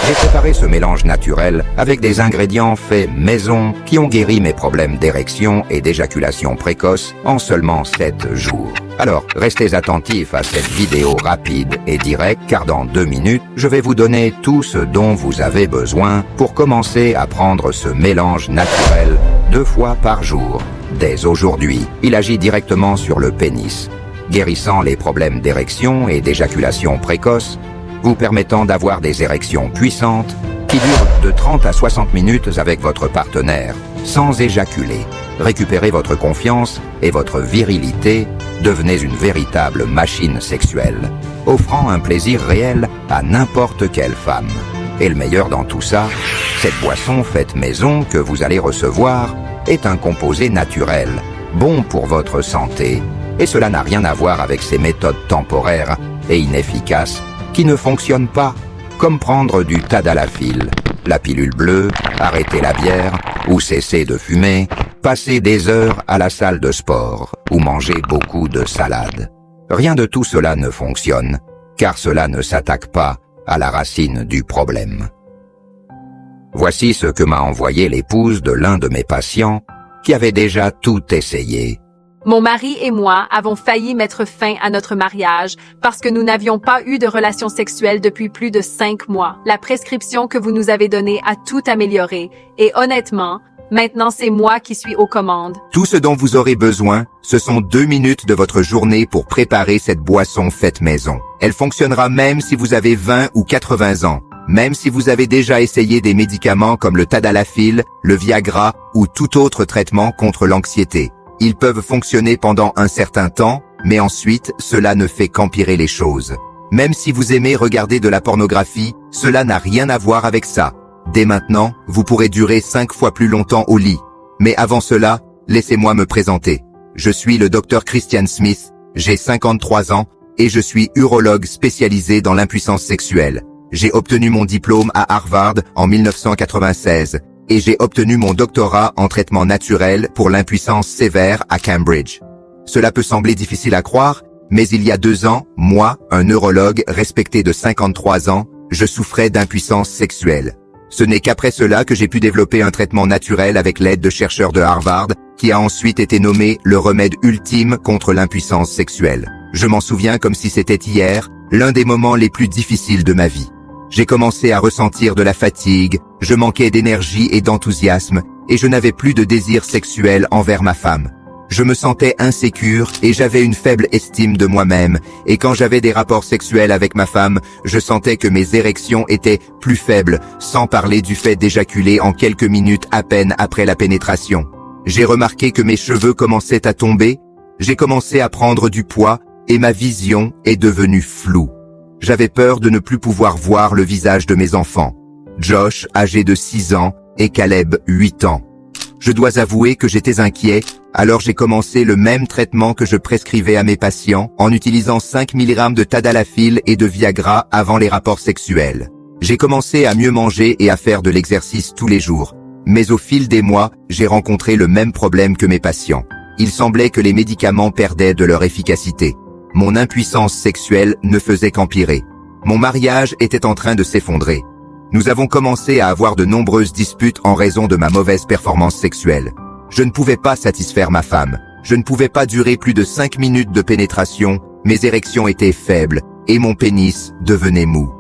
J'ai préparé ce mélange naturel avec des ingrédients faits maison qui ont guéri mes problèmes d'érection et d'éjaculation précoce en seulement 7 jours. Alors, restez attentifs à cette vidéo rapide et directe car dans 2 minutes, je vais vous donner tout ce dont vous avez besoin pour commencer à prendre ce mélange naturel 2 fois par jour. Dès aujourd'hui, il agit directement sur le pénis, guérissant les problèmes d'érection et d'éjaculation précoce, vous permettant d'avoir des érections puissantes qui durent de 30 à 60 minutes avec votre partenaire, sans éjaculer. Récupérez votre confiance et votre virilité, devenez une véritable machine sexuelle, offrant un plaisir réel à n'importe quelle femme. Et le meilleur dans tout ça, cette boisson faite maison que vous allez recevoir est un composé naturel, bon pour votre santé, et cela n'a rien à voir avec ces méthodes temporaires et inefficaces qui ne fonctionnent pas, comme prendre du tadalafil, la pilule bleue, arrêter la bière ou cesser de fumer, passer des heures à la salle de sport ou manger beaucoup de salade. Rien de tout cela ne fonctionne, car cela ne s'attaque pas à la racine du problème. Voici ce que m'a envoyé l'épouse de l'un de mes patients qui avait déjà tout essayé. Mon mari et moi avons failli mettre fin à notre mariage parce que nous n'avions pas eu de relations sexuelles depuis plus de 5 mois. La prescription que vous nous avez donnée a tout amélioré et honnêtement, maintenant c'est moi qui suis aux commandes. Tout ce dont vous aurez besoin, ce sont 2 minutes de votre journée pour préparer cette boisson faite maison. Elle fonctionnera même si vous avez 20 ou 80 ans, même si vous avez déjà essayé des médicaments comme le tadalafil, le Viagra ou tout autre traitement contre l'anxiété. Ils peuvent fonctionner pendant un certain temps, mais ensuite, cela ne fait qu'empirer les choses. Même si vous aimez regarder de la pornographie, cela n'a rien à voir avec ça. Dès maintenant, vous pourrez durer 5 fois plus longtemps au lit. Mais avant cela, laissez-moi me présenter. Je suis le Dr Christian Smith, j'ai 53 ans, et je suis urologue spécialisé dans l'impuissance sexuelle. J'ai obtenu mon diplôme à Harvard en 1996. Et j'ai obtenu mon doctorat en traitement naturel pour l'impuissance sévère à Cambridge. Cela peut sembler difficile à croire, mais il y a 2 ans, moi, un neurologue respecté de 53 ans, je souffrais d'impuissance sexuelle. Ce n'est qu'après cela que j'ai pu développer un traitement naturel avec l'aide de chercheurs de Harvard, qui a ensuite été nommé le remède ultime contre l'impuissance sexuelle. Je m'en souviens comme si c'était hier, l'un des moments les plus difficiles de ma vie. J'ai commencé à ressentir de la fatigue, je manquais d'énergie et d'enthousiasme, et je n'avais plus de désir sexuel envers ma femme. Je me sentais insécure et j'avais une faible estime de moi-même, et quand j'avais des rapports sexuels avec ma femme, je sentais que mes érections étaient plus faibles, sans parler du fait d'éjaculer en quelques minutes à peine après la pénétration. J'ai remarqué que mes cheveux commençaient à tomber, j'ai commencé à prendre du poids, et ma vision est devenue floue. J'avais peur de ne plus pouvoir voir le visage de mes enfants. Josh, âgé de 6 ans, et Caleb, 8 ans. Je dois avouer que j'étais inquiet, alors j'ai commencé le même traitement que je prescrivais à mes patients en utilisant 5 mg de tadalafil et de Viagra avant les rapports sexuels. J'ai commencé à mieux manger et à faire de l'exercice tous les jours. Mais au fil des mois, j'ai rencontré le même problème que mes patients. Il semblait que les médicaments perdaient de leur efficacité. Mon impuissance sexuelle ne faisait qu'empirer. Mon mariage était en train de s'effondrer. Nous avons commencé à avoir de nombreuses disputes en raison de ma mauvaise performance sexuelle. Je ne pouvais pas satisfaire ma femme. Je ne pouvais pas durer plus de 5 minutes de pénétration, mes érections étaient faibles, et mon pénis devenait mou.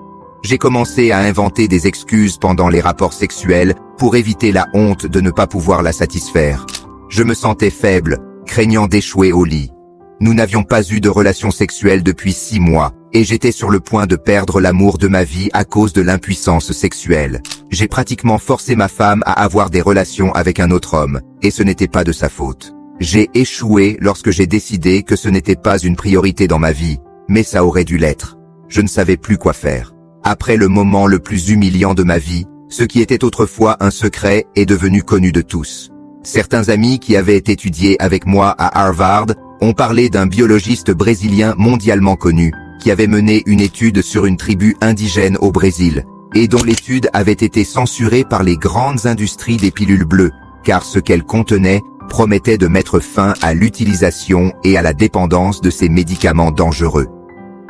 J'ai commencé à inventer des excuses pendant les rapports sexuels pour éviter la honte de ne pas pouvoir la satisfaire. Je me sentais faible, craignant d'échouer au lit. Nous n'avions pas eu de relation sexuelle depuis 6 mois, et j'étais sur le point de perdre l'amour de ma vie à cause de l'impuissance sexuelle. J'ai pratiquement forcé ma femme à avoir des relations avec un autre homme, et ce n'était pas de sa faute. J'ai échoué lorsque j'ai décidé que ce n'était pas une priorité dans ma vie, mais ça aurait dû l'être. Je ne savais plus quoi faire. Après le moment le plus humiliant de ma vie, ce qui était autrefois un secret est devenu connu de tous. Certains amis qui avaient étudié avec moi à Harvard ont parlé d'un biologiste brésilien mondialement connu, qui avait mené une étude sur une tribu indigène au Brésil, et dont l'étude avait été censurée par les grandes industries des pilules bleues, car ce qu'elle contenait promettait de mettre fin à l'utilisation et à la dépendance de ces médicaments dangereux.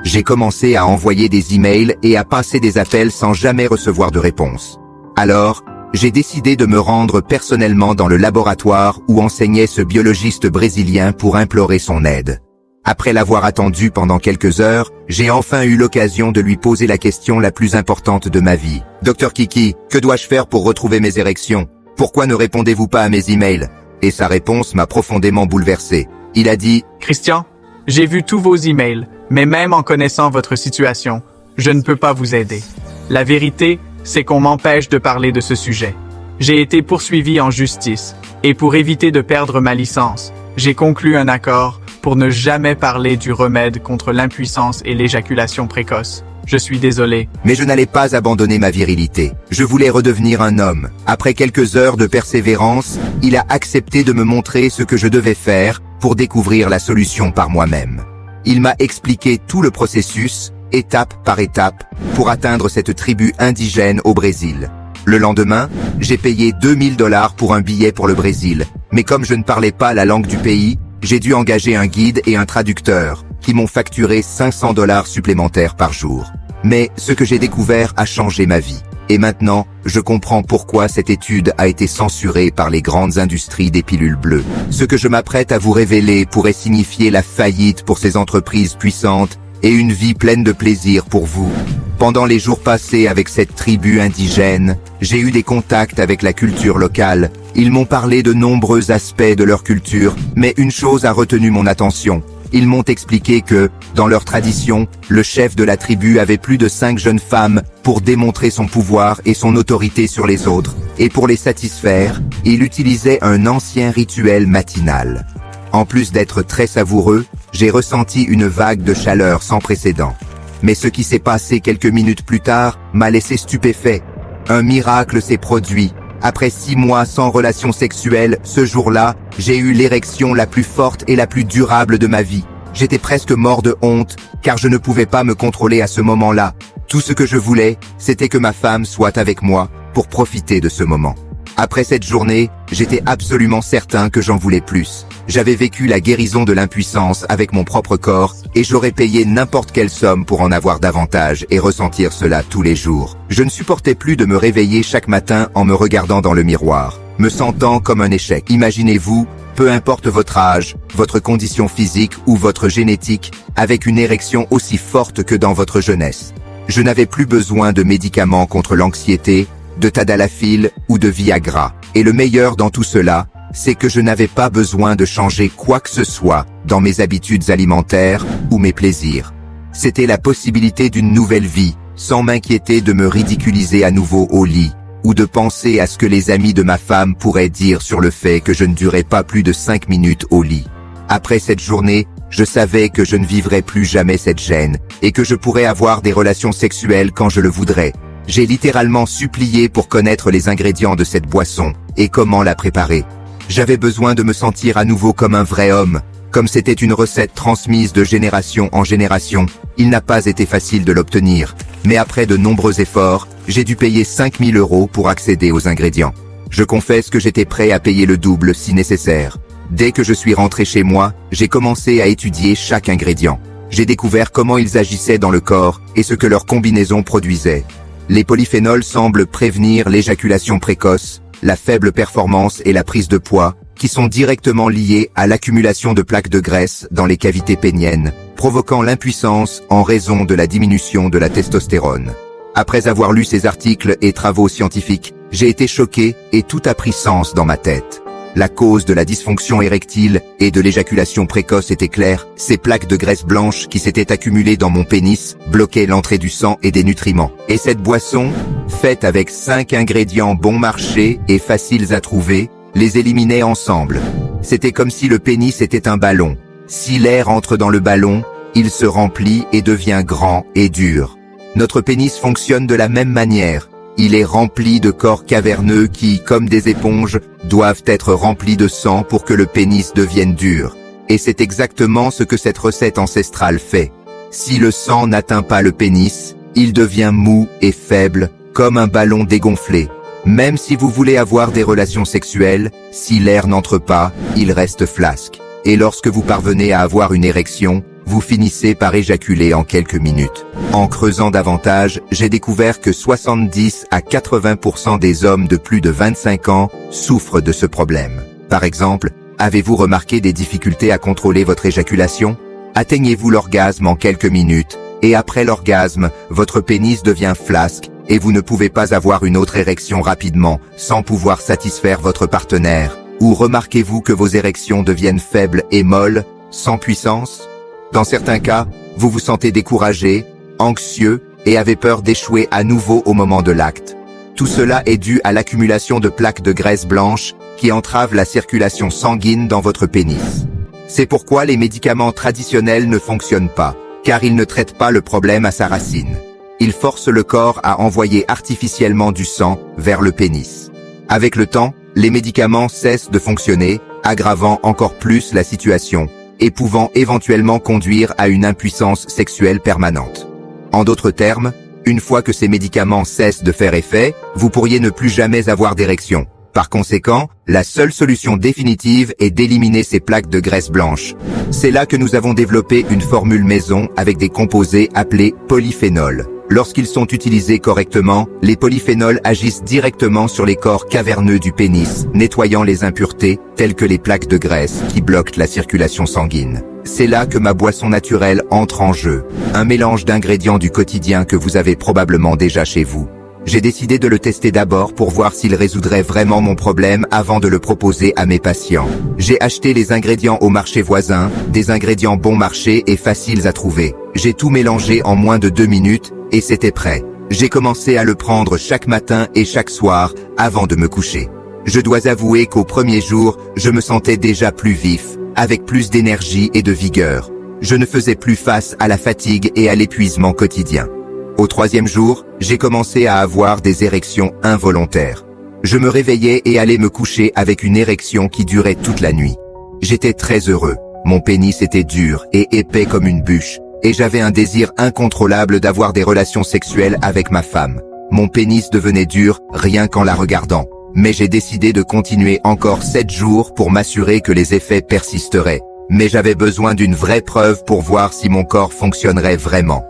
J'ai commencé à envoyer des emails et à passer des appels sans jamais recevoir de réponse. Alors, j'ai décidé de me rendre personnellement dans le laboratoire où enseignait ce biologiste brésilien pour implorer son aide. Après l'avoir attendu pendant quelques heures, j'ai enfin eu l'occasion de lui poser la question la plus importante de ma vie. « Dr Kiki, que dois-je faire pour retrouver mes érections? Pourquoi ne répondez-vous pas à mes emails ?» Et sa réponse m'a profondément bouleversé. Il a dit « Christian, j'ai vu tous vos emails, mais même en connaissant votre situation, je ne peux pas vous aider. La vérité, c'est qu'on m'empêche de parler de ce sujet. J'ai été poursuivi en justice, et pour éviter de perdre ma licence, j'ai conclu un accord pour ne jamais parler du remède contre l'impuissance et l'éjaculation précoce. Je suis désolé. » Mais je n'allais pas abandonner ma virilité. Je voulais redevenir un homme. Après quelques heures de persévérance, il a accepté de me montrer ce que je devais faire pour découvrir la solution par moi-même. Il m'a expliqué tout le processus, étape par étape, pour atteindre cette tribu indigène au Brésil. Le lendemain, j'ai payé 2000 $ pour un billet pour le Brésil. Mais comme je ne parlais pas la langue du pays, j'ai dû engager un guide et un traducteur, qui m'ont facturé 500 $ supplémentaires par jour. Mais ce que j'ai découvert a changé ma vie. Et maintenant, je comprends pourquoi cette étude a été censurée par les grandes industries des pilules bleues. Ce que je m'apprête à vous révéler pourrait signifier la faillite pour ces entreprises puissantes et une vie pleine de plaisir pour vous. Pendant les jours passés avec cette tribu indigène, j'ai eu des contacts avec la culture locale. Ils m'ont parlé de nombreux aspects de leur culture, mais une chose a retenu mon attention. Ils m'ont expliqué que, dans leur tradition, le chef de la tribu avait plus de 5 jeunes femmes pour démontrer son pouvoir et son autorité sur les autres, et pour les satisfaire, il utilisait un ancien rituel matinal. En plus d'être très savoureux, j'ai ressenti une vague de chaleur sans précédent. Mais ce qui s'est passé quelques minutes plus tard m'a laissé stupéfait. Un miracle s'est produit. Après 6 mois sans relation sexuelle, ce jour-là, j'ai eu l'érection la plus forte et la plus durable de ma vie. J'étais presque mort de honte, car je ne pouvais pas me contrôler à ce moment-là. Tout ce que je voulais, c'était que ma femme soit avec moi, pour profiter de ce moment. Après cette journée, j'étais absolument certain que j'en voulais plus. J'avais vécu la guérison de l'impuissance avec mon propre corps, et j'aurais payé n'importe quelle somme pour en avoir davantage et ressentir cela tous les jours. Je ne supportais plus de me réveiller chaque matin en me regardant dans le miroir, me sentant comme un échec. Imaginez-vous, peu importe votre âge, votre condition physique ou votre génétique, avec une érection aussi forte que dans votre jeunesse. Je n'avais plus besoin de médicaments contre l'anxiété, de Tadalafil ou de Viagra. Et le meilleur dans tout cela, c'est que je n'avais pas besoin de changer quoi que ce soit dans mes habitudes alimentaires ou mes plaisirs. C'était la possibilité d'une nouvelle vie, sans m'inquiéter de me ridiculiser à nouveau au lit, ou de penser à ce que les amis de ma femme pourraient dire sur le fait que je ne durais pas plus de 5 minutes au lit. Après cette journée, je savais que je ne vivrais plus jamais cette gêne, et que je pourrais avoir des relations sexuelles quand je le voudrais. J'ai littéralement supplié pour connaître les ingrédients de cette boisson, et comment la préparer. J'avais besoin de me sentir à nouveau comme un vrai homme. Comme c'était une recette transmise de génération en génération, il n'a pas été facile de l'obtenir. Mais après de nombreux efforts, j'ai dû payer 5000 € pour accéder aux ingrédients. Je confesse que j'étais prêt à payer le double si nécessaire. Dès que je suis rentré chez moi, j'ai commencé à étudier chaque ingrédient. J'ai découvert comment ils agissaient dans le corps et ce que leur combinaison produisait. Les polyphénols semblent prévenir l'éjaculation précoce, la faible performance et la prise de poids, qui sont directement liés à l'accumulation de plaques de graisse dans les cavités péniennes, provoquant l'impuissance en raison de la diminution de la testostérone. Après avoir lu ces articles et travaux scientifiques, j'ai été choqué et tout a pris sens dans ma tête. La cause de la dysfonction érectile et de l'éjaculation précoce était claire, ces plaques de graisse blanche qui s'étaient accumulées dans mon pénis bloquaient l'entrée du sang et des nutriments. Et cette boisson, faite avec 5 ingrédients bon marché et faciles à trouver, les éliminait ensemble. C'était comme si le pénis était un ballon. Si l'air entre dans le ballon, il se remplit et devient grand et dur. Notre pénis fonctionne de la même manière. Il est rempli de corps caverneux qui, comme des éponges, doivent être remplis de sang pour que le pénis devienne dur. Et c'est exactement ce que cette recette ancestrale fait. Si le sang n'atteint pas le pénis, il devient mou et faible, comme un ballon dégonflé. Même si vous voulez avoir des relations sexuelles, si l'air n'entre pas, il reste flasque. Et lorsque vous parvenez à avoir une érection, vous finissez par éjaculer en quelques minutes. En creusant davantage, j'ai découvert que 70 à 80% des hommes de plus de 25 ans souffrent de ce problème. Par exemple, avez-vous remarqué des difficultés à contrôler votre éjaculation? Atteignez-vous l'orgasme en quelques minutes, et après l'orgasme, votre pénis devient flasque, et vous ne pouvez pas avoir une autre érection rapidement, sans pouvoir satisfaire votre partenaire? Ou remarquez-vous que vos érections deviennent faibles et molles, sans puissance? Dans certains cas, vous vous sentez découragé, anxieux, et avez peur d'échouer à nouveau au moment de l'acte. Tout cela est dû à l'accumulation de plaques de graisse blanche qui entravent la circulation sanguine dans votre pénis. C'est pourquoi les médicaments traditionnels ne fonctionnent pas, car ils ne traitent pas le problème à sa racine. Ils forcent le corps à envoyer artificiellement du sang vers le pénis. Avec le temps, les médicaments cessent de fonctionner, aggravant encore plus la situation, et pouvant éventuellement conduire à une impuissance sexuelle permanente. En d'autres termes, une fois que ces médicaments cessent de faire effet, vous pourriez ne plus jamais avoir d'érection. Par conséquent, la seule solution définitive est d'éliminer ces plaques de graisse blanche. C'est là que nous avons développé une formule maison avec des composés appelés polyphénols. Lorsqu'ils sont utilisés correctement, les polyphénols agissent directement sur les corps caverneux du pénis, nettoyant les impuretés, telles que les plaques de graisse, qui bloquent la circulation sanguine. C'est là que ma boisson naturelle entre en jeu, un mélange d'ingrédients du quotidien que vous avez probablement déjà chez vous. J'ai décidé de le tester d'abord pour voir s'il résoudrait vraiment mon problème avant de le proposer à mes patients. J'ai acheté les ingrédients au marché voisin, des ingrédients bon marché et faciles à trouver. J'ai tout mélangé en moins de 2 minutes, et c'était prêt. J'ai commencé à le prendre chaque matin et chaque soir, avant de me coucher. Je dois avouer qu'au premier jour, je me sentais déjà plus vif, avec plus d'énergie et de vigueur. Je ne faisais plus face à la fatigue et à l'épuisement quotidien. Au 3e jour, j'ai commencé à avoir des érections involontaires. Je me réveillais et allais me coucher avec une érection qui durait toute la nuit. J'étais très heureux. Mon pénis était dur et épais comme une bûche, et j'avais un désir incontrôlable d'avoir des relations sexuelles avec ma femme. Mon pénis devenait dur rien qu'en la regardant. Mais j'ai décidé de continuer encore 7 jours pour m'assurer que les effets persisteraient. Mais j'avais besoin d'une vraie preuve pour voir si mon corps fonctionnerait vraiment.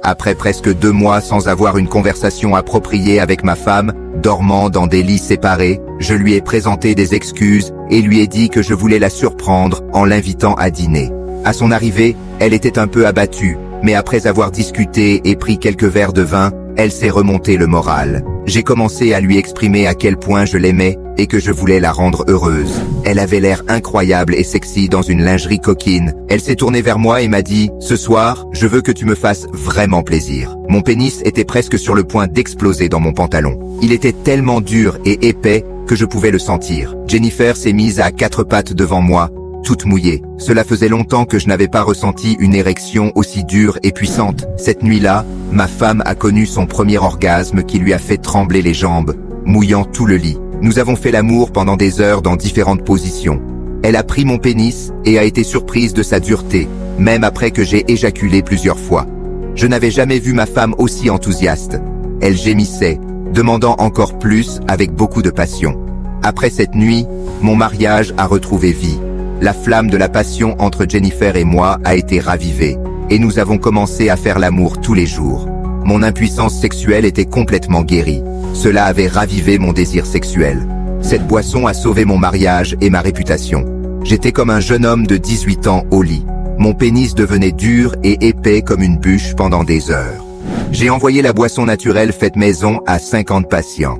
Après presque 2 mois sans avoir une conversation appropriée avec ma femme, dormant dans des lits séparés, je lui ai présenté des excuses et lui ai dit que je voulais la surprendre en l'invitant à dîner. À son arrivée, elle était un peu abattue, mais après avoir discuté et pris quelques verres de vin, elle s'est remontée le moral. J'ai commencé à lui exprimer à quel point je l'aimais et que je voulais la rendre heureuse. Elle avait l'air incroyable et sexy dans une lingerie coquine. Elle s'est tournée vers moi et m'a dit « Ce soir, je veux que tu me fasses vraiment plaisir ». Mon pénis était presque sur le point d'exploser dans mon pantalon. Il était tellement dur et épais que je pouvais le sentir. Jennifer s'est mise à 4 pattes devant moi, toute mouillée. Cela faisait longtemps que je n'avais pas ressenti une érection aussi dure et puissante. Cette nuit-là, ma femme a connu son premier orgasme qui lui a fait trembler les jambes, mouillant tout le lit. Nous avons fait l'amour pendant des heures dans différentes positions. Elle a pris mon pénis et a été surprise de sa dureté, même après que j'ai éjaculé plusieurs fois. Je n'avais jamais vu ma femme aussi enthousiaste. Elle gémissait, demandant encore plus avec beaucoup de passion. Après cette nuit, mon mariage a retrouvé vie. La flamme de la passion entre Jennifer et moi a été ravivée, et nous avons commencé à faire l'amour tous les jours. Mon impuissance sexuelle était complètement guérie. Cela avait ravivé mon désir sexuel. Cette boisson a sauvé mon mariage et ma réputation. J'étais comme un jeune homme de 18 ans au lit. Mon pénis devenait dur et épais comme une bûche pendant des heures. J'ai envoyé la boisson naturelle faite maison à 50 patients.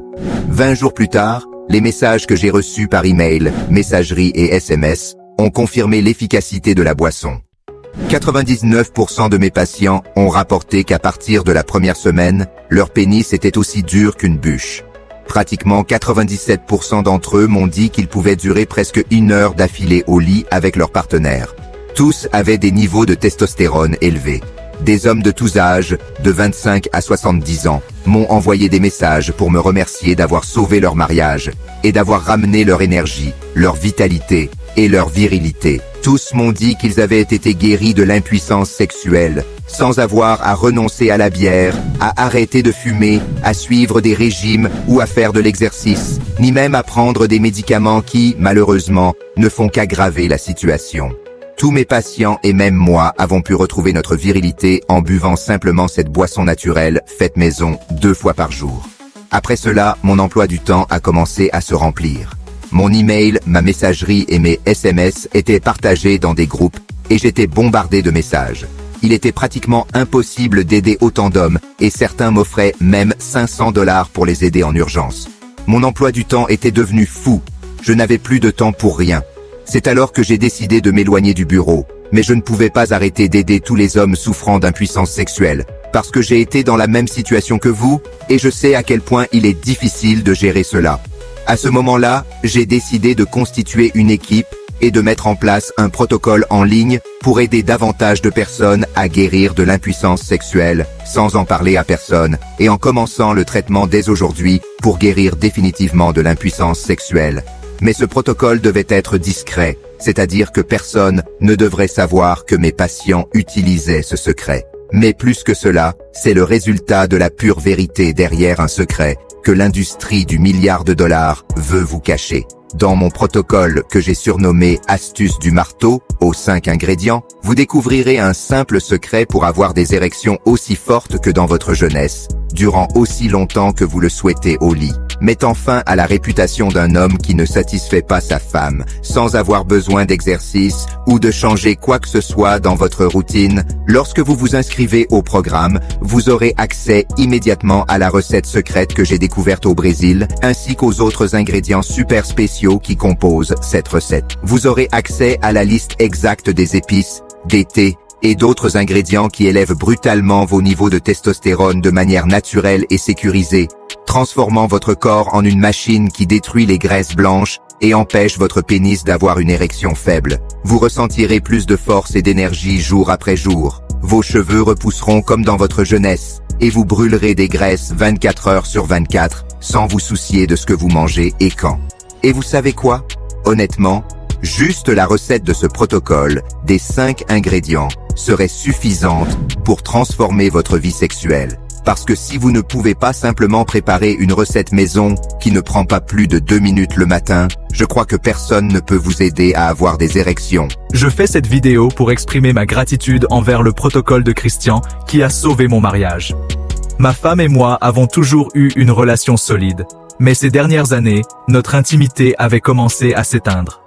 20 jours plus tard, les messages que j'ai reçus par email, messagerie et SMS ont confirmé l'efficacité de la boisson. 99% de mes patients ont rapporté qu'à partir de la première semaine, leur pénis était aussi dur qu'une bûche. Pratiquement 97% d'entre eux m'ont dit qu'ils pouvaient durer presque 1 heure d'affilée au lit avec leur partenaire. Tous avaient des niveaux de testostérone élevés. Des hommes de tous âges, de 25 à 70 ans, m'ont envoyé des messages pour me remercier d'avoir sauvé leur mariage et d'avoir ramené leur énergie, leur vitalité et leur virilité. Tous m'ont dit qu'ils avaient été guéris de l'impuissance sexuelle, sans avoir à renoncer à la bière, à arrêter de fumer, à suivre des régimes ou à faire de l'exercice, ni même à prendre des médicaments qui, malheureusement, ne font qu'aggraver la situation. Tous mes patients et même moi avons pu retrouver notre virilité en buvant simplement cette boisson naturelle faite maison 2 fois par jour. Après cela, mon emploi du temps a commencé à se remplir. Mon email, ma messagerie et mes SMS étaient partagés dans des groupes et j'étais bombardé de messages. Il était pratiquement impossible d'aider autant d'hommes et certains m'offraient même 500 $ pour les aider en urgence. Mon emploi du temps était devenu fou. Je n'avais plus de temps pour rien. C'est alors que j'ai décidé de m'éloigner du bureau, mais je ne pouvais pas arrêter d'aider tous les hommes souffrant d'impuissance sexuelle, parce que j'ai été dans la même situation que vous, et je sais à quel point il est difficile de gérer cela. À ce moment-là, j'ai décidé de constituer une équipe et de mettre en place un protocole en ligne pour aider davantage de personnes à guérir de l'impuissance sexuelle, sans en parler à personne, et en commençant le traitement dès aujourd'hui pour guérir définitivement de l'impuissance sexuelle. Mais ce protocole devait être discret, c'est-à-dire que personne ne devrait savoir que mes patients utilisaient ce secret. Mais plus que cela, c'est le résultat de la pure vérité derrière un secret que l'industrie du milliard de dollars veut vous cacher. Dans mon protocole que j'ai surnommé « Astuce du marteau » aux 5 ingrédients, vous découvrirez un simple secret pour avoir des érections aussi fortes que dans votre jeunesse, durant aussi longtemps que vous le souhaitez au lit, mettant fin à la réputation d'un homme qui ne satisfait pas sa femme, sans avoir besoin d'exercice ou de changer quoi que ce soit dans votre routine. Lorsque vous vous inscrivez au programme, vous aurez accès immédiatement à la recette secrète que j'ai découverte au Brésil, ainsi qu'aux autres ingrédients super spéciaux qui composent cette recette. Vous aurez accès à la liste exacte des épices, des thés, et d'autres ingrédients qui élèvent brutalement vos niveaux de testostérone de manière naturelle et sécurisée, transformant votre corps en une machine qui détruit les graisses blanches et empêche votre pénis d'avoir une érection faible. Vous ressentirez plus de force et d'énergie jour après jour. Vos cheveux repousseront comme dans votre jeunesse et vous brûlerez des graisses 24 heures sur 24 sans vous soucier de ce que vous mangez et quand. Et vous savez quoi? Honnêtement, juste la recette de ce protocole, des 5 ingrédients, serait suffisante pour transformer votre vie sexuelle. Parce que si vous ne pouvez pas simplement préparer une recette maison qui ne prend pas plus de 2 minutes le matin, je crois que personne ne peut vous aider à avoir des érections. Je fais cette vidéo pour exprimer ma gratitude envers le protocole de Christian qui a sauvé mon mariage. Ma femme et moi avons toujours eu une relation solide, mais ces dernières années, notre intimité avait commencé à s'éteindre.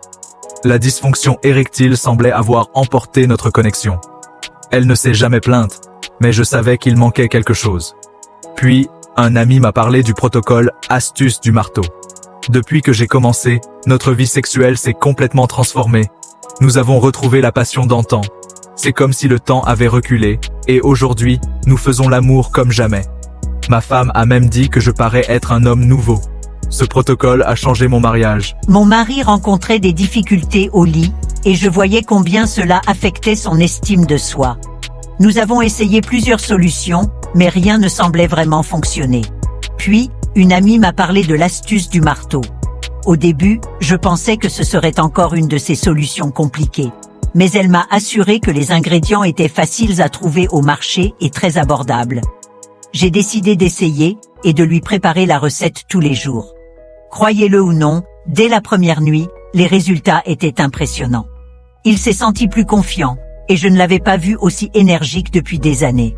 La dysfonction érectile semblait avoir emporté notre connexion. Elle ne s'est jamais plainte, mais je savais qu'il manquait quelque chose. Puis, un ami m'a parlé du protocole « Astuce du marteau ». Depuis que j'ai commencé, notre vie sexuelle s'est complètement transformée. Nous avons retrouvé la passion d'antan. C'est comme si le temps avait reculé, et aujourd'hui, nous faisons l'amour comme jamais. Ma femme a même dit que je parais être un homme nouveau. Ce protocole a changé mon mariage. Mon mari rencontrait des difficultés au lit, et je voyais combien cela affectait son estime de soi. Nous avons essayé plusieurs solutions, mais rien ne semblait vraiment fonctionner. Puis, une amie m'a parlé de l'astuce du marteau. Au début, je pensais que ce serait encore une de ces solutions compliquées. Mais elle m'a assuré que les ingrédients étaient faciles à trouver au marché et très abordables. J'ai décidé d'essayer et de lui préparer la recette tous les jours. Croyez-le ou non, dès la première nuit, les résultats étaient impressionnants. Il s'est senti plus confiant, et je ne l'avais pas vu aussi énergique depuis des années.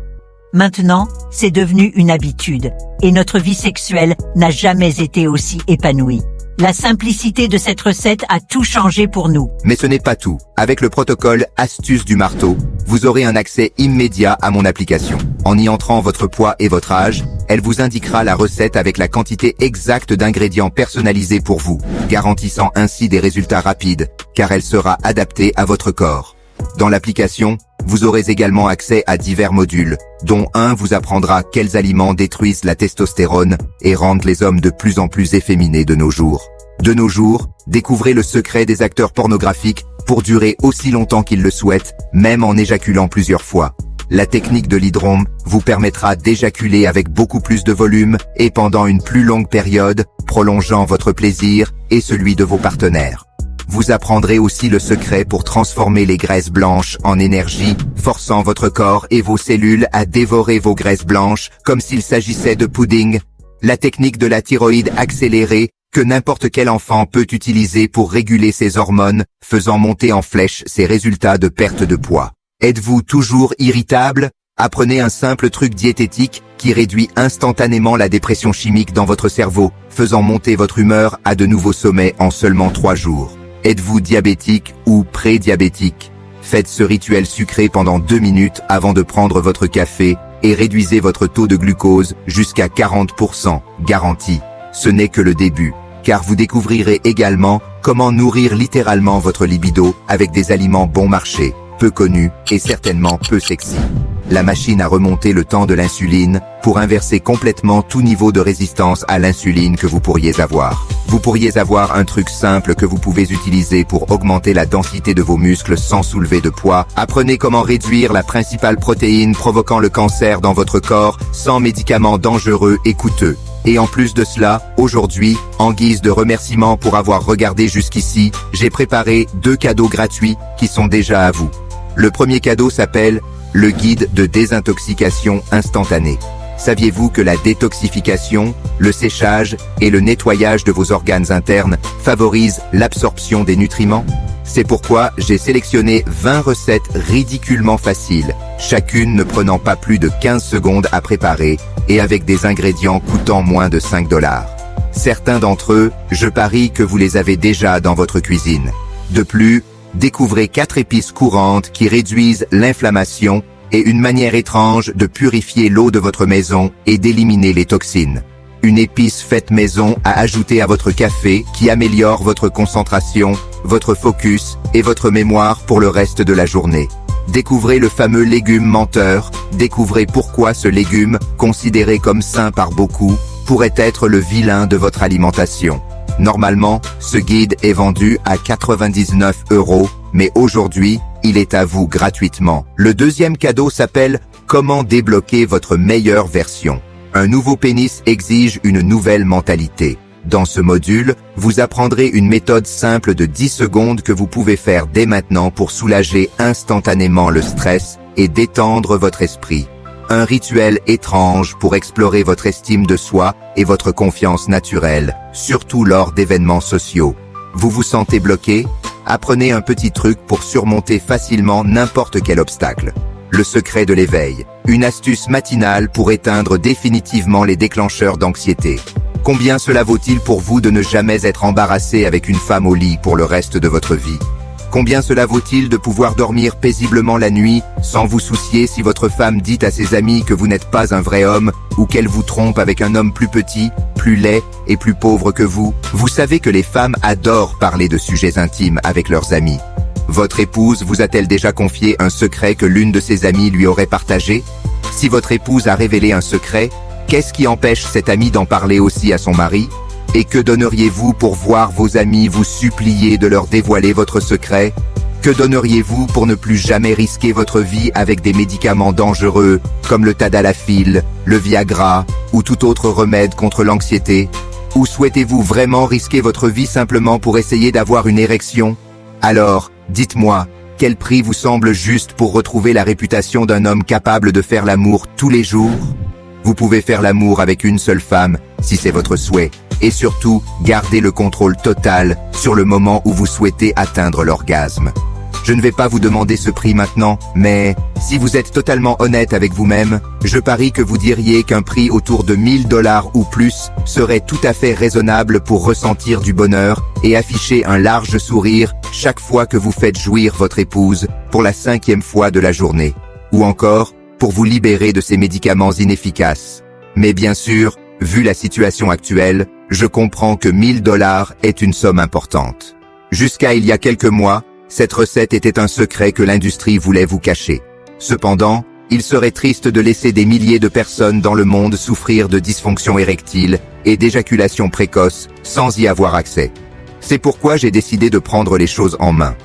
Maintenant, c'est devenu une habitude, et notre vie sexuelle n'a jamais été aussi épanouie. La simplicité de cette recette a tout changé pour nous. Mais ce n'est pas tout. Avec le protocole Astuce du marteau, vous aurez un accès immédiat à mon application. En y entrant votre poids et votre âge, elle vous indiquera la recette avec la quantité exacte d'ingrédients personnalisés pour vous, garantissant ainsi des résultats rapides, car elle sera adaptée à votre corps. Dans l'application, vous aurez également accès à divers modules, dont un vous apprendra quels aliments détruisent la testostérone et rendent les hommes de plus en plus efféminés de nos jours. De nos jours, découvrez le secret des acteurs pornographiques pour durer aussi longtemps qu'ils le souhaitent, même en éjaculant plusieurs fois. La technique de l'hydrome vous permettra d'éjaculer avec beaucoup plus de volume et pendant une plus longue période, prolongeant votre plaisir et celui de vos partenaires. Vous apprendrez aussi le secret pour transformer les graisses blanches en énergie, forçant votre corps et vos cellules à dévorer vos graisses blanches comme s'il s'agissait de pudding. La technique de la thyroïde accélérée que n'importe quel enfant peut utiliser pour réguler ses hormones, faisant monter en flèche ses résultats de perte de poids. Êtes-vous toujours irritable? Apprenez un simple truc diététique qui réduit instantanément la dépression chimique dans votre cerveau, faisant monter votre humeur à de nouveaux sommets en seulement 3 jours. Êtes-vous diabétique ou pré-diabétique? Faites ce rituel sucré pendant 2 minutes avant de prendre votre café et réduisez votre taux de glucose jusqu'à 40%, garanti. Ce n'est que le début, car vous découvrirez également comment nourrir littéralement votre libido avec des aliments bon marché, peu connus et certainement peu sexy. La machine a remonté le temps de l'insuline pour inverser complètement tout niveau de résistance à l'insuline que vous pourriez avoir. Vous pourriez avoir un truc simple que vous pouvez utiliser pour augmenter la densité de vos muscles sans soulever de poids. Apprenez comment réduire la principale protéine provoquant le cancer dans votre corps sans médicaments dangereux et coûteux. Et en plus de cela, aujourd'hui, en guise de remerciement pour avoir regardé jusqu'ici, j'ai préparé 2 cadeaux gratuits qui sont déjà à vous. Le premier cadeau s'appelle le guide de désintoxication instantanée. Saviez-vous que la détoxification, le séchage et le nettoyage de vos organes internes favorisent l'absorption des nutriments? C'est pourquoi j'ai sélectionné 20 recettes ridiculement faciles, chacune ne prenant pas plus de 15 secondes à préparer et avec des ingrédients coûtant moins de 5 $. Certains d'entre eux, je parie que vous les avez déjà dans votre cuisine. De plus, découvrez 4 épices courantes qui réduisent l'inflammation et une manière étrange de purifier l'eau de votre maison et d'éliminer les toxines. Une épice faite maison à ajouter à votre café qui améliore votre concentration, votre focus et votre mémoire pour le reste de la journée. Découvrez le fameux légume menteur, découvrez pourquoi ce légume, considéré comme sain par beaucoup, pourrait être le vilain de votre alimentation. Normalement, ce guide est vendu à 99 €, mais aujourd'hui, il est à vous gratuitement. Le deuxième cadeau s'appelle « Comment débloquer votre meilleure version ». Un nouveau pénis exige une nouvelle mentalité. Dans ce module, vous apprendrez une méthode simple de 10 secondes que vous pouvez faire dès maintenant pour soulager instantanément le stress et détendre votre esprit. Un rituel étrange pour explorer votre estime de soi et votre confiance naturelle, surtout lors d'événements sociaux. Vous vous sentez bloqué? Apprenez un petit truc pour surmonter facilement n'importe quel obstacle. Le secret de l'éveil, une astuce matinale pour éteindre définitivement les déclencheurs d'anxiété. Combien cela vaut-il pour vous de ne jamais être embarrassé avec une femme au lit pour le reste de votre vie? Combien cela vaut-il de pouvoir dormir paisiblement la nuit sans vous soucier si votre femme dit à ses amis que vous n'êtes pas un vrai homme ou qu'elle vous trompe avec un homme plus petit, plus laid et plus pauvre que vous? Vous savez que les femmes adorent parler de sujets intimes avec leurs amis. Votre épouse vous a-t-elle déjà confié un secret que l'une de ses amies lui aurait partagé? Si votre épouse a révélé un secret, qu'est-ce qui empêche cette amie d'en parler aussi à son mari? Et que donneriez-vous pour voir vos amis vous supplier de leur dévoiler votre secret? Que donneriez-vous pour ne plus jamais risquer votre vie avec des médicaments dangereux comme le tadalafil, le Viagra ou tout autre remède contre l'anxiété? Ou souhaitez-vous vraiment risquer votre vie simplement pour essayer d'avoir une érection? Alors, dites-moi, quel prix vous semble juste pour retrouver la réputation d'un homme capable de faire l'amour tous les jours? Vous pouvez faire l'amour avec une seule femme, si c'est votre souhait, et surtout, gardez le contrôle total sur le moment où vous souhaitez atteindre l'orgasme. Je ne vais pas vous demander ce prix maintenant, mais si vous êtes totalement honnête avec vous-même, je parie que vous diriez qu'un prix autour de 1000 $ ou plus serait tout à fait raisonnable pour ressentir du bonheur et afficher un large sourire chaque fois que vous faites jouir votre épouse pour la 5e fois de la journée. Ou encore, pour vous libérer de ces médicaments inefficaces. Mais bien sûr, vu la situation actuelle, je comprends que 1000 $ est une somme importante. Jusqu'à il y a quelques mois, cette recette était un secret que l'industrie voulait vous cacher. Cependant, il serait triste de laisser des milliers de personnes dans le monde souffrir de dysfonction érectile et d'éjaculation précoce sans y avoir accès. C'est pourquoi j'ai décidé de prendre les choses en main.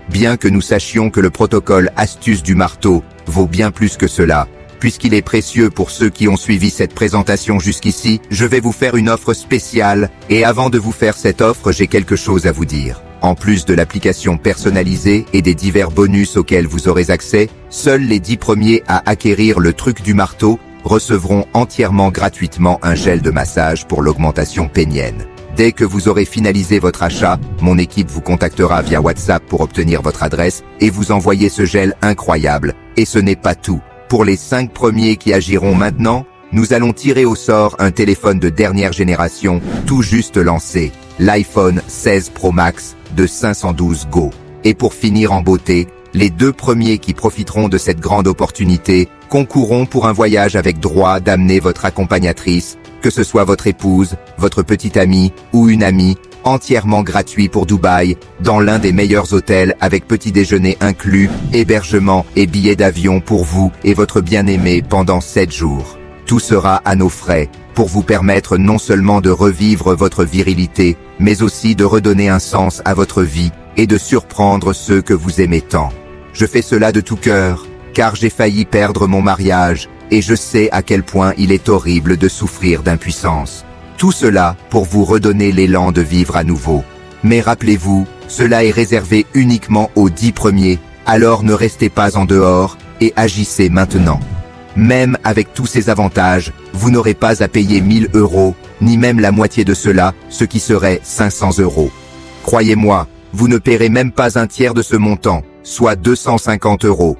Bien que nous sachions que le protocole astuce du marteau vaut bien plus que cela, puisqu'il est précieux pour ceux qui ont suivi cette présentation jusqu'ici, je vais vous faire une offre spéciale, et avant de vous faire cette offre, j'ai quelque chose à vous dire. En plus de l'application personnalisée et des divers bonus auxquels vous aurez accès, seuls les 10 premiers à acquérir le truc du marteau recevront entièrement gratuitement un gel de massage pour l'augmentation pénienne. Dès que vous aurez finalisé votre achat, mon équipe vous contactera via WhatsApp pour obtenir votre adresse et vous envoyer ce gel incroyable. Et ce n'est pas tout. Pour les 5 premiers qui agiront maintenant, nous allons tirer au sort un téléphone de dernière génération tout juste lancé, l'iPhone 16 Pro Max de 512 Go. Et pour finir en beauté, les 2 premiers qui profiteront de cette grande opportunité concourront pour un voyage avec droit d'amener votre accompagnatrice, que ce soit votre épouse, votre petite amie ou une amie, entièrement gratuit pour Dubaï, dans l'un des meilleurs hôtels avec petit déjeuner inclus, hébergement et billets d'avion pour vous et votre bien-aimé pendant 7 jours. Tout sera à nos frais, pour vous permettre non seulement de revivre votre virilité, mais aussi de redonner un sens à votre vie et de surprendre ceux que vous aimez tant. Je fais cela de tout cœur, car j'ai failli perdre mon mariage, et je sais à quel point il est horrible de souffrir d'impuissance. Tout cela pour vous redonner l'élan de vivre à nouveau. Mais rappelez-vous, cela est réservé uniquement aux 10 premiers, alors ne restez pas en dehors et agissez maintenant. Même avec tous ces avantages, vous n'aurez pas à payer 1000 €, ni même la moitié de cela, ce qui serait 500 €. Croyez-moi, vous ne paierez même pas un tiers de ce montant, soit 250 €.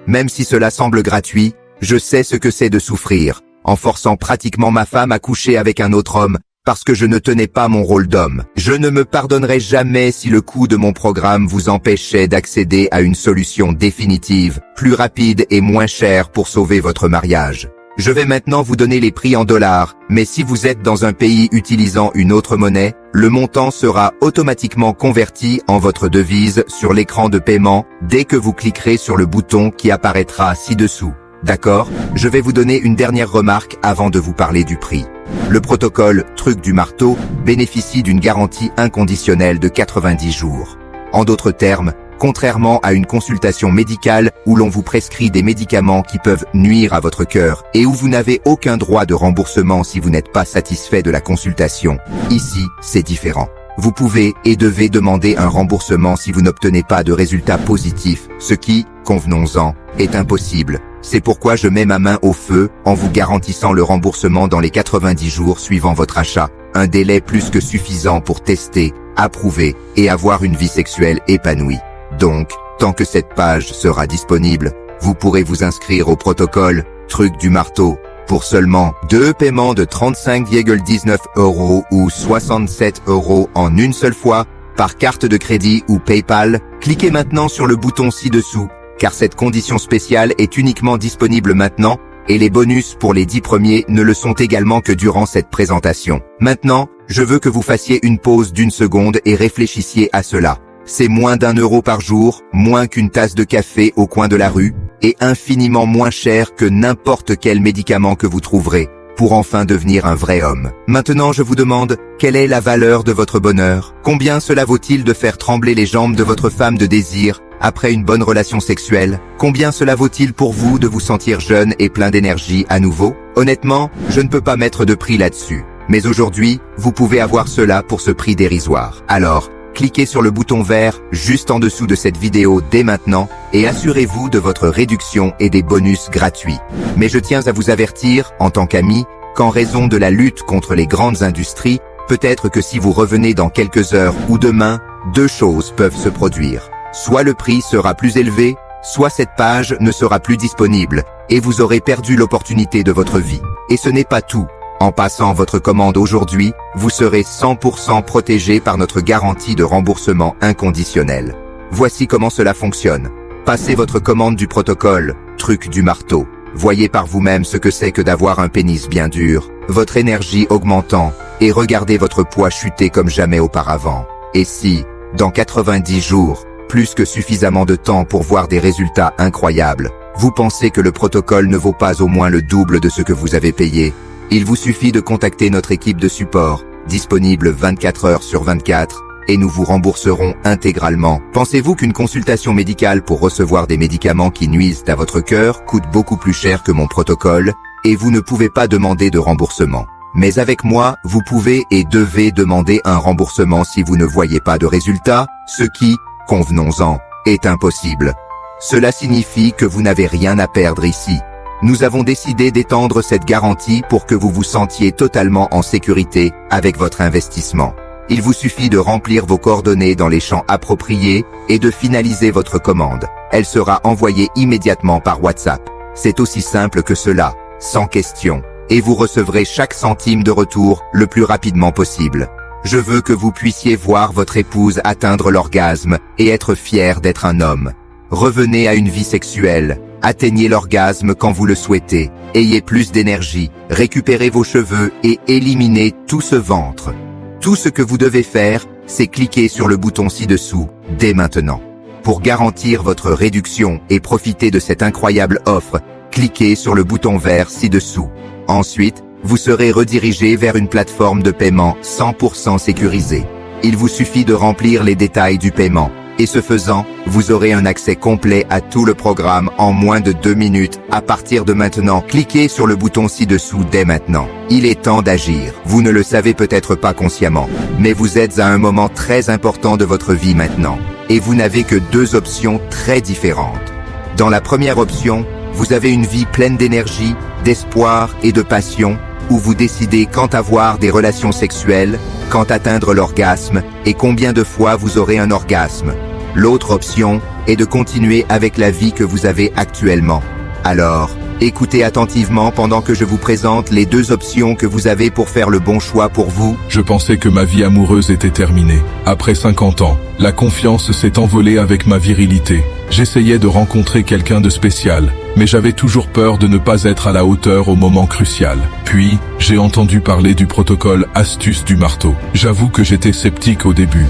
Même si cela semble gratuit, je sais ce que c'est de souffrir, en forçant pratiquement ma femme à coucher avec un autre homme, parce que je ne tenais pas mon rôle d'homme. Je ne me pardonnerai jamais si le coût de mon programme vous empêchait d'accéder à une solution définitive, plus rapide et moins chère pour sauver votre mariage. Je vais maintenant vous donner les prix en dollars, mais si vous êtes dans un pays utilisant une autre monnaie, le montant sera automatiquement converti en votre devise sur l'écran de paiement dès que vous cliquerez sur le bouton qui apparaîtra ci-dessous. D'accord? Je vais vous donner une dernière remarque avant de vous parler du prix. Le protocole Truc du marteau bénéficie d'une garantie inconditionnelle de 90 jours. En d'autres termes, contrairement à une consultation médicale où l'on vous prescrit des médicaments qui peuvent nuire à votre cœur et où vous n'avez aucun droit de remboursement si vous n'êtes pas satisfait de la consultation, ici, c'est différent. Vous pouvez et devez demander un remboursement si vous n'obtenez pas de résultats positifs, ce qui, convenons-en, est impossible. C'est pourquoi je mets ma main au feu en vous garantissant le remboursement dans les 90 jours suivant votre achat, un délai plus que suffisant pour tester, approuver et avoir une vie sexuelle épanouie. Donc, tant que cette page sera disponible, vous pourrez vous inscrire au protocole Truc du marteau pour seulement 2 paiements de 35,19 € ou 67 € en une seule fois par carte de crédit ou PayPal. Cliquez maintenant sur le bouton ci-dessous, car cette condition spéciale est uniquement disponible maintenant et les bonus pour les 10 premiers ne le sont également que durant cette présentation. Maintenant, je veux que vous fassiez une pause d'1 seconde et réfléchissiez à cela. C'est moins d'1 € par jour, moins qu'une tasse de café au coin de la rue, et infiniment moins cher que n'importe quel médicament que vous trouverez, pour enfin devenir un vrai homme. Maintenant je vous demande, quelle est la valeur de votre bonheur? Combien cela vaut-il de faire trembler les jambes de votre femme de désir, après une bonne relation sexuelle? Combien cela vaut-il pour vous de vous sentir jeune et plein d'énergie à nouveau? Honnêtement, je ne peux pas mettre de prix là-dessus. Mais aujourd'hui, vous pouvez avoir cela pour ce prix dérisoire. Alors, cliquez sur le bouton vert juste en dessous de cette vidéo dès maintenant et assurez-vous de votre réduction et des bonus gratuits. Mais je tiens à vous avertir, en tant qu'ami, qu'en raison de la lutte contre les grandes industries, peut-être que si vous revenez dans quelques heures ou demain, 2 choses peuvent se produire. Soit le prix sera plus élevé, soit cette page ne sera plus disponible et vous aurez perdu l'opportunité de votre vie. Et ce n'est pas tout. En passant votre commande aujourd'hui, vous serez 100% protégé par notre garantie de remboursement inconditionnel. Voici comment cela fonctionne. Passez votre commande du protocole Truc du marteau. Voyez par vous-même ce que c'est que d'avoir un pénis bien dur, votre énergie augmentant, et regardez votre poids chuter comme jamais auparavant. Et si, dans 90 jours, plus que suffisamment de temps pour voir des résultats incroyables, vous pensez que le protocole ne vaut pas au moins le double de ce que vous avez payé, il vous suffit de contacter notre équipe de support, disponible 24 heures sur 24, et nous vous rembourserons intégralement. Pensez-vous qu'une consultation médicale pour recevoir des médicaments qui nuisent à votre cœur coûte beaucoup plus cher que mon protocole, et vous ne pouvez pas demander de remboursement? Mais avec moi, vous pouvez et devez demander un remboursement si vous ne voyez pas de résultat, ce qui, convenons-en, est impossible. Cela signifie que vous n'avez rien à perdre ici. Nous avons décidé d'étendre cette garantie pour que vous vous sentiez totalement en sécurité avec votre investissement. Il vous suffit de remplir vos coordonnées dans les champs appropriés et de finaliser votre commande. Elle sera envoyée immédiatement par WhatsApp. C'est aussi simple que cela, sans question. Et vous recevrez chaque centime de retour le plus rapidement possible. Je veux que vous puissiez voir votre épouse atteindre l'orgasme et être fier d'être un homme. Revenez à une vie sexuelle. Atteignez l'orgasme quand vous le souhaitez. Ayez plus d'énergie. Récupérez vos cheveux et éliminez tout ce ventre. Tout ce que vous devez faire, c'est cliquer sur le bouton ci-dessous, dès maintenant. Pour garantir votre réduction et profiter de cette incroyable offre, cliquez sur le bouton vert ci-dessous. Ensuite, vous serez redirigé vers une plateforme de paiement 100% sécurisée. Il vous suffit de remplir les détails du paiement. Et ce faisant, vous aurez un accès complet à tout le programme en moins de 2 minutes. À partir de maintenant, cliquez sur le bouton ci-dessous dès maintenant. Il est temps d'agir. Vous ne le savez peut-être pas consciemment, mais vous êtes à un moment très important de votre vie maintenant. Et vous n'avez que 2 options très différentes. Dans la première option, vous avez une vie pleine d'énergie, d'espoir et de passion, où vous décidez quand avoir des relations sexuelles, quand atteindre l'orgasme et combien de fois vous aurez un orgasme. L'autre option est de continuer avec la vie que vous avez actuellement. Alors, écoutez attentivement pendant que je vous présente les 2 options que vous avez pour faire le bon choix pour vous. Je pensais que ma vie amoureuse était terminée. Après 50 ans, la confiance s'est envolée avec ma virilité. J'essayais de rencontrer quelqu'un de spécial, mais j'avais toujours peur de ne pas être à la hauteur au moment crucial. Puis, j'ai entendu parler du protocole Astuce du marteau. J'avoue que j'étais sceptique au début,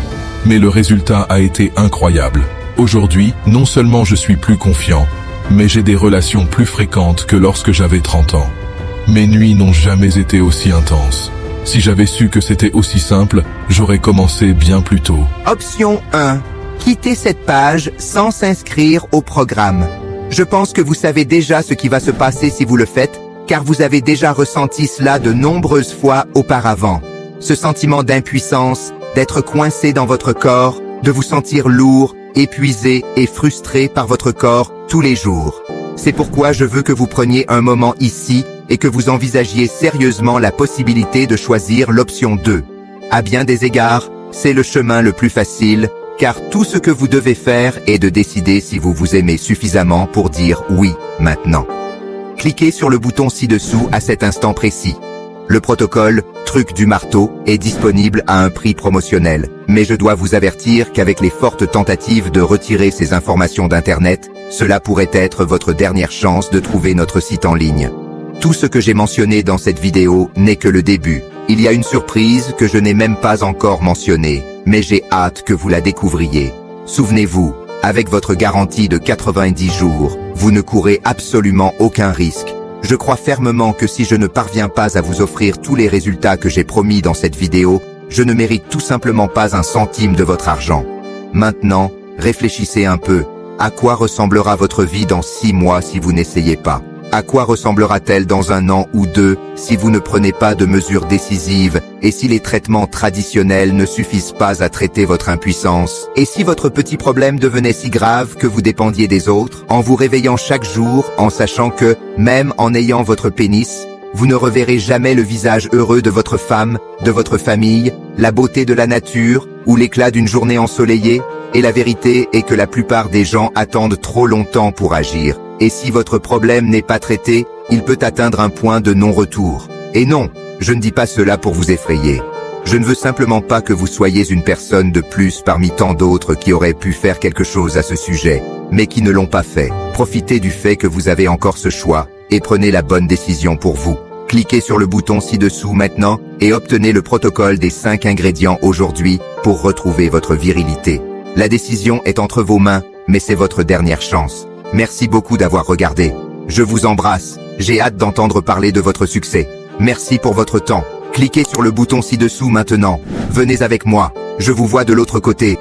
mais le résultat a été incroyable. Aujourd'hui, non seulement je suis plus confiant, mais j'ai des relations plus fréquentes que lorsque j'avais 30 ans. Mes nuits n'ont jamais été aussi intenses. Si j'avais su que c'était aussi simple, j'aurais commencé bien plus tôt. Option 1. Quittez cette page sans s'inscrire au programme. Je pense que vous savez déjà ce qui va se passer si vous le faites, car vous avez déjà ressenti cela de nombreuses fois auparavant. Ce sentiment d'impuissance, d'être coincé dans votre corps, de vous sentir lourd, épuisé et frustré par votre corps tous les jours. C'est pourquoi je veux que vous preniez un moment ici et que vous envisagiez sérieusement la possibilité de choisir l'option 2. À bien des égards, c'est le chemin le plus facile, car tout ce que vous devez faire est de décider si vous vous aimez suffisamment pour dire oui maintenant. Cliquez sur le bouton ci-dessous à cet instant précis. Le protocole Truc du marteau est disponible à un prix promotionnel, mais je dois vous avertir qu'avec les fortes tentatives de retirer ces informations d'Internet, cela pourrait être votre dernière chance de trouver notre site en ligne. Tout ce que j'ai mentionné dans cette vidéo n'est que le début. Il y a une surprise que je n'ai même pas encore mentionnée, mais j'ai hâte que vous la découvriez. Souvenez-vous, avec votre garantie de 90 jours, vous ne courez absolument aucun risque. Je crois fermement que si je ne parviens pas à vous offrir tous les résultats que j'ai promis dans cette vidéo, je ne mérite tout simplement pas un centime de votre argent. Maintenant, réfléchissez un peu. À quoi ressemblera votre vie dans 6 mois si vous n'essayez pas? À quoi ressemblera-t-elle dans 1 an ou 2 si vous ne prenez pas de mesures décisives et si les traitements traditionnels ne suffisent pas à traiter votre impuissance? Et si votre petit problème devenait si grave que vous dépendiez des autres, en vous réveillant chaque jour en sachant que, même en ayant votre pénis, vous ne reverrez jamais le visage heureux de votre femme, de votre famille, la beauté de la nature ou l'éclat d'une journée ensoleillée? Et la vérité est que la plupart des gens attendent trop longtemps pour agir. Et si votre problème n'est pas traité, il peut atteindre un point de non-retour. Et non, je ne dis pas cela pour vous effrayer. Je ne veux simplement pas que vous soyez une personne de plus parmi tant d'autres qui auraient pu faire quelque chose à ce sujet, mais qui ne l'ont pas fait. Profitez du fait que vous avez encore ce choix, et prenez la bonne décision pour vous. Cliquez sur le bouton ci-dessous maintenant, et obtenez le protocole des 5 ingrédients aujourd'hui pour retrouver votre virilité. La décision est entre vos mains, mais c'est votre dernière chance. Merci beaucoup d'avoir regardé. Je vous embrasse. J'ai hâte d'entendre parler de votre succès. Merci pour votre temps. Cliquez sur le bouton ci-dessous maintenant. Venez avec moi. Je vous vois de l'autre côté.